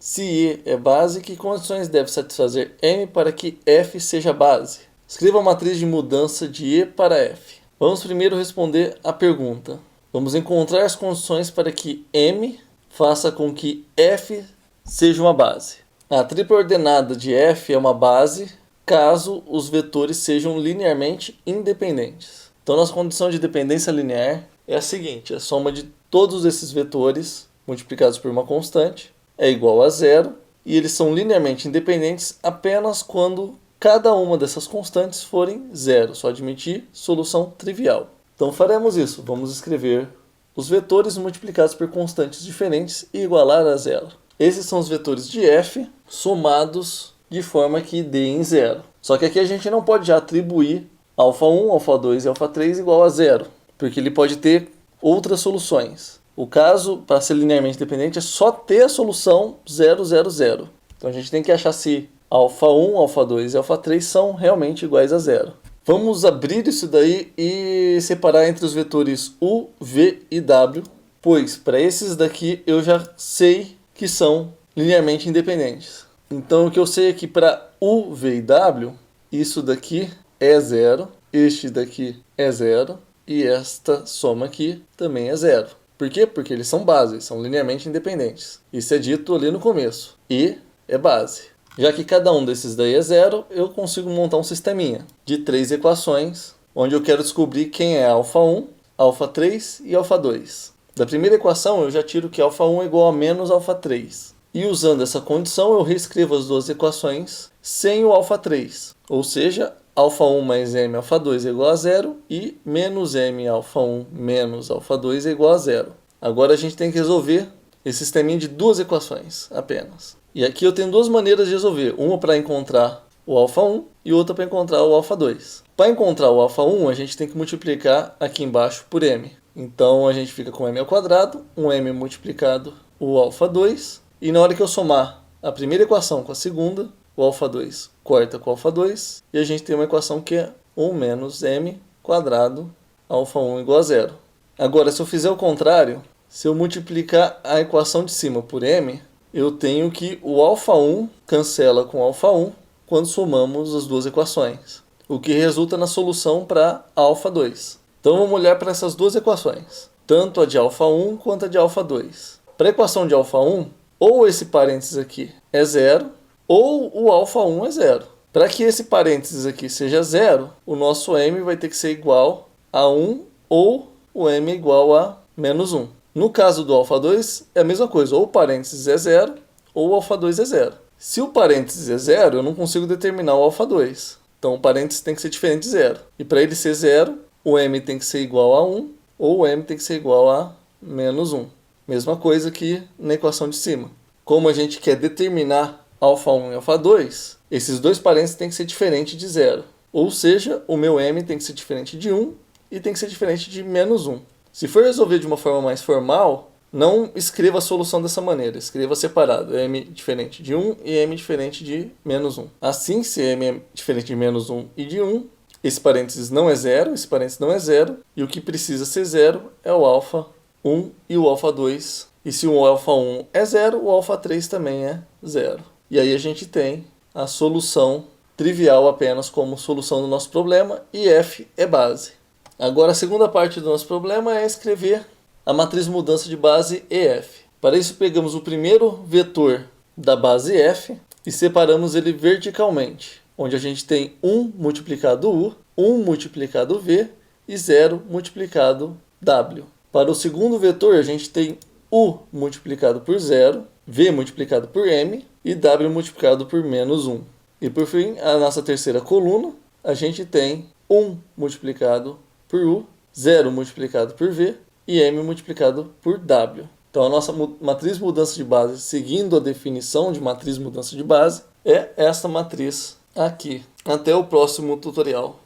Se E é base, que condições deve satisfazer M para que F seja base? Escreva a matriz de mudança de E para F. Vamos primeiro responder a pergunta. Vamos encontrar as condições para que M faça com que F seja uma base. A tripla ordenada de F é uma base caso os vetores sejam linearmente independentes. Então, nossa condição de dependência linear é a seguinte: a soma de todos esses vetores multiplicados por uma constante é igual a zero, e eles são linearmente independentes apenas quando cada uma dessas constantes forem zero, só admitir solução trivial. Então faremos isso, vamos escrever os vetores multiplicados por constantes diferentes e igualar a zero. Esses são os vetores de F somados de forma que deem zero. Só que aqui a gente não pode já atribuir α1, α2 e α3 igual a zero, porque ele pode ter outras soluções. O caso, para ser linearmente dependente, é só ter a solução 0, 0, 0. Então a gente tem que achar se α1, α2 e α3 são realmente iguais a zero. Vamos abrir isso daí e separar entre os vetores U, V e W, pois para esses daqui eu já sei que são linearmente independentes. Então o que eu sei aqui para U, V e W, isso daqui é zero, este daqui é zero e esta soma aqui também é zero. Por quê? Porque eles são bases, são linearmente independentes. Isso é dito ali no começo. E é base. Já que cada um desses daí é zero, eu consigo montar um sisteminha de 3 equações, onde eu quero descobrir quem é α1, α3 e α2. Da primeira equação, eu já tiro que α1 é igual a menos α3. E usando essa condição, eu reescrevo as duas equações sem o α3. Ou seja, α1 mais m α2 é igual a zero e menos m α1 menos α2 é igual a zero. Agora a gente tem que resolver esse sisteminha de duas equações apenas. E aqui eu tenho duas maneiras de resolver. Uma para encontrar o α1 e outra para encontrar o α2. Para encontrar o α1, a gente tem que multiplicar aqui embaixo por m. Então a gente fica com m ao quadrado, um m multiplicado o α2. E na hora que eu somar a primeira equação com a segunda, o α2 corta com o α2 e a gente tem uma equação que é 1 menos m quadrado α1 igual a zero. Agora, se eu fizer o contrário, se eu multiplicar a equação de cima por m, eu tenho que o α1 cancela com α1 quando somamos as duas equações, o que resulta na solução para α2. Então vamos olhar para essas duas equações, tanto a de α1 quanto a de α2. Para a equação de α1, ou esse parênteses aqui é zero, ou o α1 é zero. Para que esse parênteses aqui seja zero, o nosso m vai ter que ser igual a 1 ou o m é igual a menos 1. No caso do α2, é a mesma coisa, ou o parênteses é zero, ou o α2 é zero. Se o parênteses é zero, eu não consigo determinar o α2. Então o parênteses tem que ser diferente de zero. E para ele ser zero, o m tem que ser igual a 1, ou o m tem que ser igual a menos 1. Mesma coisa que na equação de cima. Como a gente quer determinar α1 e α2, esses dois parênteses têm que ser diferentes de zero. Ou seja, o meu m tem que ser diferente de 1 e tem que ser diferente de menos 1. Se for resolver de uma forma mais formal, não escreva a solução dessa maneira. Escreva separado, m diferente de 1 e m diferente de menos 1. Assim, se m é diferente de menos 1 e de 1, esse parênteses não é zero, esse parênteses não é zero, e o que precisa ser zero é o α1 e o α2. E se o α1 é zero, o α3 também é zero. E aí a gente tem a solução trivial apenas como solução do nosso problema, e F é base. Agora a segunda parte do nosso problema é escrever a matriz mudança de base EF. Para isso pegamos o primeiro vetor da base F e separamos ele verticalmente, onde a gente tem 1 multiplicado U, 1 multiplicado V e 0 multiplicado W. Para o segundo vetor a gente tem U multiplicado por 0, V multiplicado por M e W multiplicado por menos 1. E por fim, a nossa terceira coluna, a gente tem 1 multiplicado por U, 0 multiplicado por V e M multiplicado por W. Então a nossa matriz mudança de base, seguindo a definição de matriz mudança de base, é esta matriz aqui. Até o próximo tutorial.